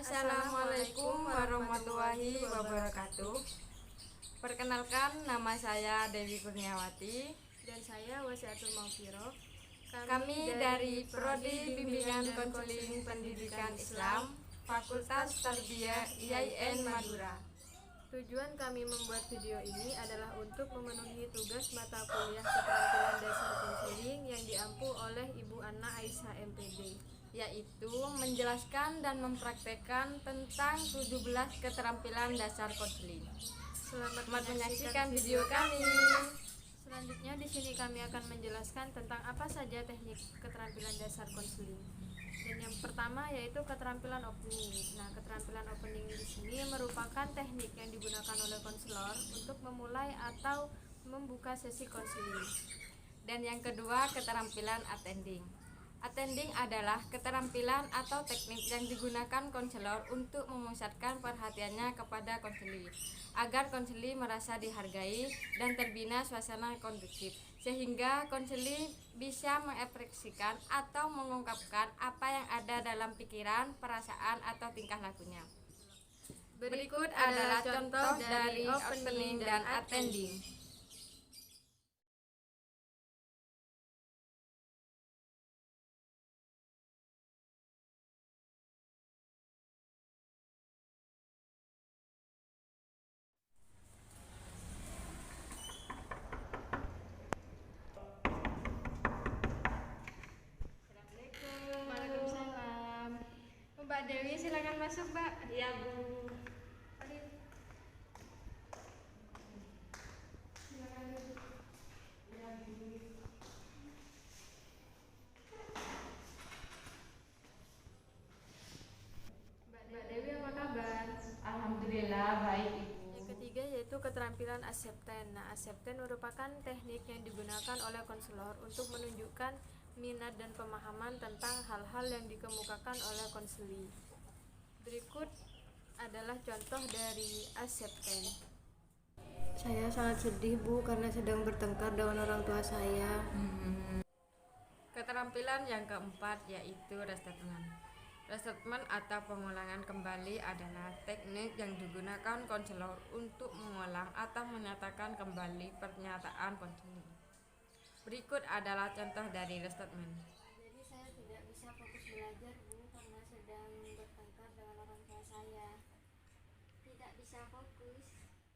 Assalamualaikum warahmatullahi wabarakatuh. Perkenalkan, nama saya Dewi Kurniawati dan saya Wasiatul Maghfirah. Kami dari Prodi Bimbingan Konseling Pendidikan Islam, Fakultas Tarbiyah IAIN Madura. Tujuan kami membuat video ini adalah untuk memenuhi tugas mata kuliah keterampilan dasar konseling yang diampu oleh Ibu Anna Aisyah MPD, yaitu menjelaskan dan mempraktekkan tentang 17 keterampilan dasar konseling. Selamat menyaksikan video kami. Selanjutnya di sini kami akan menjelaskan tentang apa saja teknik keterampilan dasar konseling. Dan yang pertama yaitu keterampilan opening. Nah, keterampilan opening di sini merupakan teknik yang digunakan oleh konselor untuk memulai atau membuka sesi konseling. Dan yang kedua, keterampilan attending. Attending adalah keterampilan atau teknik yang digunakan konselor untuk memusatkan perhatiannya kepada konseli, agar konseli merasa dihargai dan terbina suasana kondusif, sehingga konseli bisa mengekspresikan atau mengungkapkan apa yang ada dalam pikiran, perasaan, atau tingkah lakunya. Berikut adalah contoh dari opening dan attending. Mbak Dewi, silakan masuk, Mbak. Iya, Bu. Mbak Dewi, apa kabar? Alhamdulillah baik, Ibu. Yang ketiga yaitu keterampilan asepten. Nah, asepten merupakan teknik yang digunakan oleh konselor untuk menunjukkan minat dan pemahaman tentang hal-hal yang dikemukakan oleh konseli. Berikut adalah contoh dari asepten. Saya sangat sedih, Bu, karena sedang bertengkar dengan orang tua saya. Keterampilan yang keempat yaitu restatement. Restatement atau pengulangan kembali adalah teknik yang digunakan konselor untuk mengulang atau menyatakan kembali pernyataan konseling. Berikut adalah contoh dari restatement. Jadi saya tidak bisa fokus belajar, Bu, karena sedang bertengkar dengan orang tua saya. Tidak bisa fokus.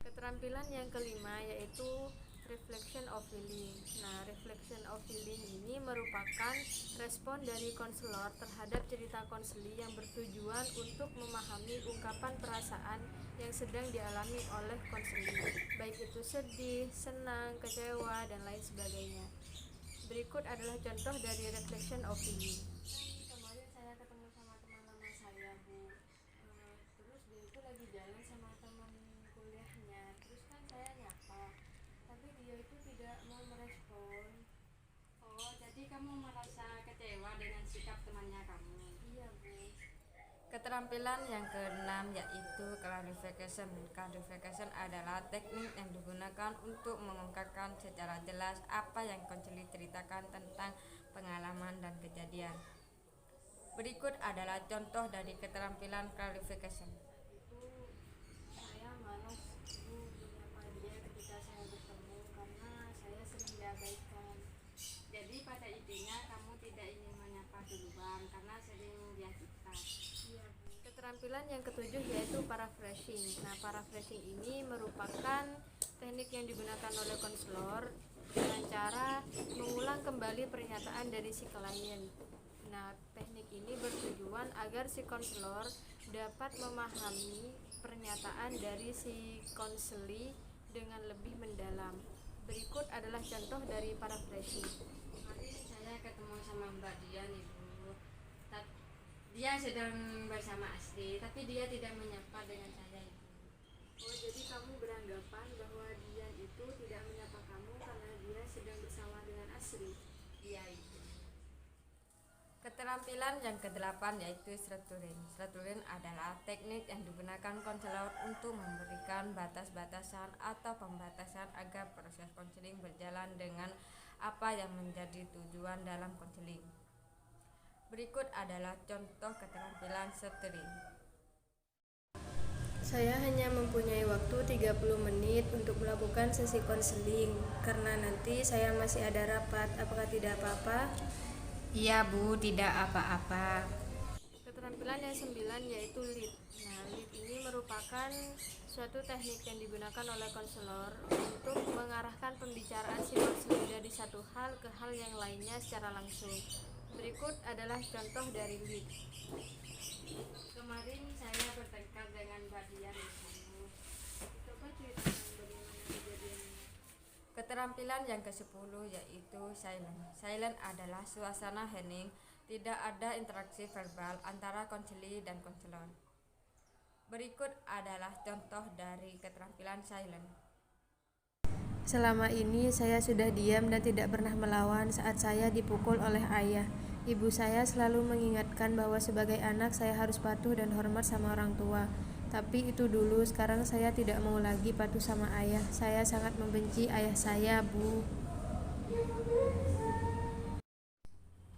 Keterampilan yang kelima yaitu reflection of feeling. Nah, reflection of feeling ini merupakan respon dari konselor terhadap cerita konseli yang bertujuan untuk memahami ungkapan perasaan yang sedang dialami oleh konseli, baik itu sedih, senang, kecewa, dan lain sebagainya. Berikut adalah contoh dari reflection of feeling. Kemarin saya ketemu sama teman lama saya, Bu. Terus dia itu lagi jalan sama teman kuliahnya. Terus kan saya nyapa, tapi dia itu tidak mau merespon. Oh, jadi kamu merasa kecewa dengan sikap temannya kamu? Iya, Bu. Keterampilan yang keenam yaitu clarification. Clarification adalah teknik yang digunakan untuk mengungkapkan secara jelas apa yang konseli ceritakan tentang pengalaman dan kejadian. Berikut adalah contoh dari keterampilan clarification. Itu saya malas, Bu, menyapa dia ketika saya bertemu karena saya sering diabaikan. Jadi pada intinya kamu tidak ingin menyapa duluan karena sering diabaikan. Iya, Bu. Keterampilan yang ketujuh yaitu paraphrasing. Nah, paraphrasing ini merupakan teknik yang digunakan oleh konselor dengan cara mengulang kembali pernyataan dari si klien. Nah, teknik ini bertujuan agar si konselor dapat memahami pernyataan dari si konseli dengan lebih mendalam. Berikut adalah contoh dari paraphrasing. Kemarin saya ketemu sama Mbak Dian, Ibu. Dia sedang bersama Asri, tapi dia tidak menyapa dengan saya, Ibu. Oh, jadi kamu beranggapan bahwa Dian itu tidak menyapa kamu karena dia sedang bersama dengan Asri? Iya, Ibu. Keterampilan yang kedelapan yaitu structuring. Structuring adalah teknik yang digunakan konselor untuk memberikan batas-batasan atau pembatasan agar proses konseling berjalan dengan apa yang menjadi tujuan dalam konseling. Berikut adalah contoh keterampilan structuring. Saya hanya mempunyai waktu 30 menit untuk melakukan sesi konseling karena nanti saya masih ada rapat. Apakah tidak apa-apa? Iya Bu, tidak apa-apa. Keterampilan yang 9 yaitu lead. Nah, lead ini merupakan suatu teknik yang digunakan oleh konselor untuk mengarahkan pembicaraan si konselor dari satu hal ke hal yang lainnya secara langsung. Berikut adalah contoh dari lead. Kemarin saya bertengkar dengan Mbak Dian di sini. Coba ceritakan bagaimana kejadiannya. Keterampilan yang ke-10 yaitu silent. Silent adalah suasana hening, tidak ada interaksi verbal antara konseli dan konselor. Berikut adalah contoh dari keterampilan silent. Selama ini saya sudah diam dan tidak pernah melawan saat saya dipukul oleh ayah. Ibu saya selalu mengingatkan bahwa sebagai anak saya harus patuh dan hormat sama orang tua. Tapi itu dulu, sekarang saya tidak mau lagi patuh sama ayah. Saya sangat membenci ayah saya, Bu.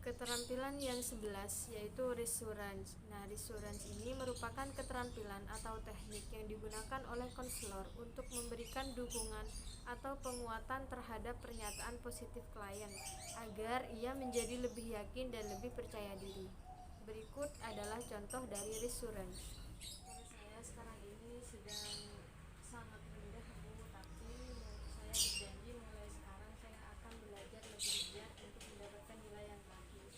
Keterampilan yang 11 yaitu reassurance. Nah, reassurance ini merupakan keterampilan atau teknik yang digunakan oleh konselor untuk memberikan dukungan atau penguatan terhadap pernyataan positif klien agar ia menjadi lebih yakin dan lebih percaya diri. Berikut adalah contoh dari reassurance. Saya sekarang ini sedang sangat rendah, Bu, tapi saya berjanji mulai sekarang saya akan belajar lebih giat untuk mendapatkan nilai yang bagus.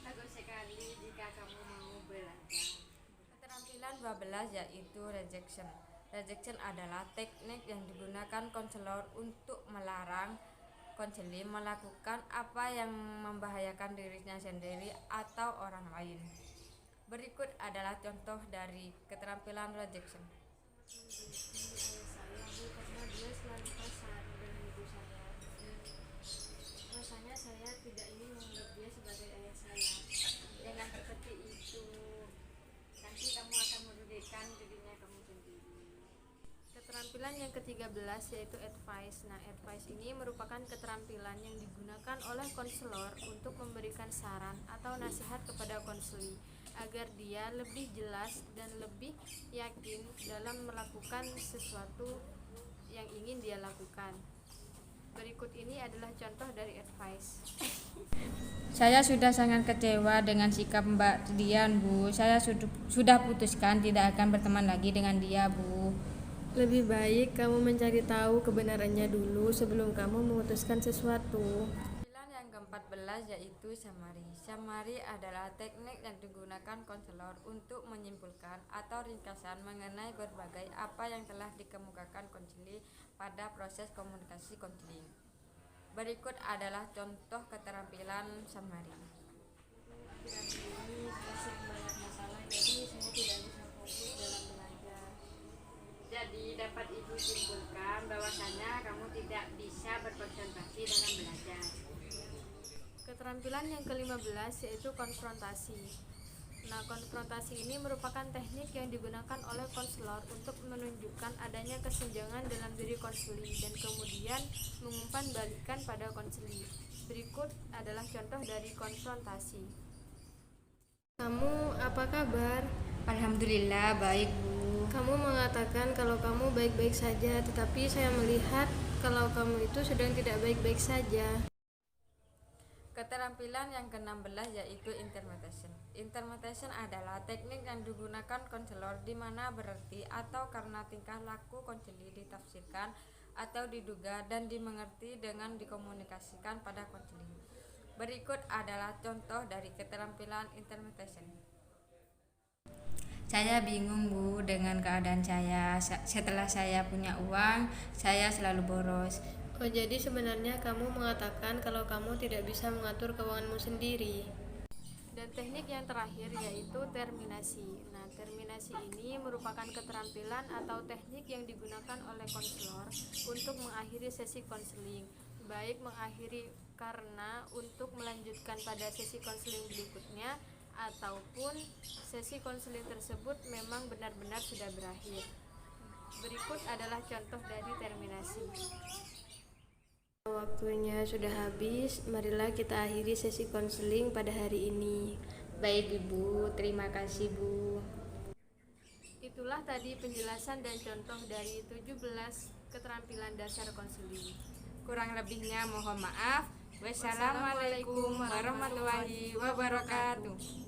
Bagus sekali jika kamu mau belajar. Keterampilan 12 yaitu rejection. Rejection adalah teknik yang digunakan konselor untuk melarang konseli melakukan apa yang membahayakan dirinya sendiri atau orang lain. Berikut adalah contoh dari keterampilan rejection. Membenci ayah saya, Bu, karena dia selalu kasar dengan ibu saya. Rasanya saya tidak ingin menganggap dia sebagai ayah saya. Jangan seperti itu. Nanti kamu akan merugikan dirinya kamu sendiri. Keterampilan yang ke-13 yaitu advice. Nah, advice ini merupakan keterampilan yang digunakan oleh konselor untuk memberikan saran atau nasihat kepada konseli agar dia lebih jelas dan lebih yakin dalam melakukan sesuatu yang ingin dia lakukan. Berikut ini adalah contoh dari advice. Saya sudah sangat kecewa dengan sikap Mbak Dian, Bu. Saya sudah putuskan tidak akan berteman lagi dengan dia, Bu. Lebih baik kamu mencari tahu kebenarannya dulu sebelum kamu memutuskan sesuatu. Keterampilan yang ke-14 yaitu summary. Summary adalah teknik yang digunakan konselor untuk menyimpulkan atau ringkasan mengenai berbagai apa yang telah dikemukakan konseli pada proses komunikasi konseling. Berikut adalah contoh keterampilan summary. Akhir-akhir ini saya sering banyak masalah, jadi saya tidak bisa fokus dalam belajar. Jadi dapat Ibu simpulkan bahwasanya kamu tidak bisa berkonsentrasi dalam belajar. Keterampilan yang ke-15 yaitu konfrontasi. Nah, konfrontasi ini merupakan teknik yang digunakan oleh konselor untuk menunjukkan adanya kesenjangan dalam diri konseli dan kemudian mengumpan balikan pada konseli. Berikut adalah contoh dari konfrontasi. Kamu apa kabar? Alhamdulillah baik, Bu. Kamu mengatakan kalau kamu baik-baik saja, tetapi saya melihat kalau kamu itu sedang tidak baik-baik saja. Keterampilan yang ke-16 yaitu interpretation. Interpretation adalah teknik yang digunakan konselor di mana berarti atau karena tingkah laku konseli ditafsirkan atau diduga dan dimengerti dengan dikomunikasikan pada konseli. Berikut adalah contoh dari keterampilan interpretation. Saya bingung, Bu, dengan keadaan saya. Setelah saya punya uang, saya selalu boros. Oh, jadi sebenarnya kamu mengatakan kalau kamu tidak bisa mengatur keuanganmu sendiri. Dan teknik yang terakhir yaitu terminasi. Nah, terminasi ini merupakan keterampilan atau teknik yang digunakan oleh konselor untuk mengakhiri sesi konseling, baik mengakhiri karena untuk melanjutkan pada sesi konseling berikutnya ataupun sesi konseling tersebut memang benar-benar sudah berakhir. Berikut adalah contoh dari terminasi. Waktunya sudah habis, marilah kita akhiri sesi konseling pada hari ini. Baik, Ibu. Terima kasih, Bu. Itulah tadi penjelasan dan contoh dari 17 keterampilan dasar konsili. Kurang lebihnya mohon maaf. Wassalamualaikum warahmatullahi wabarakatuh.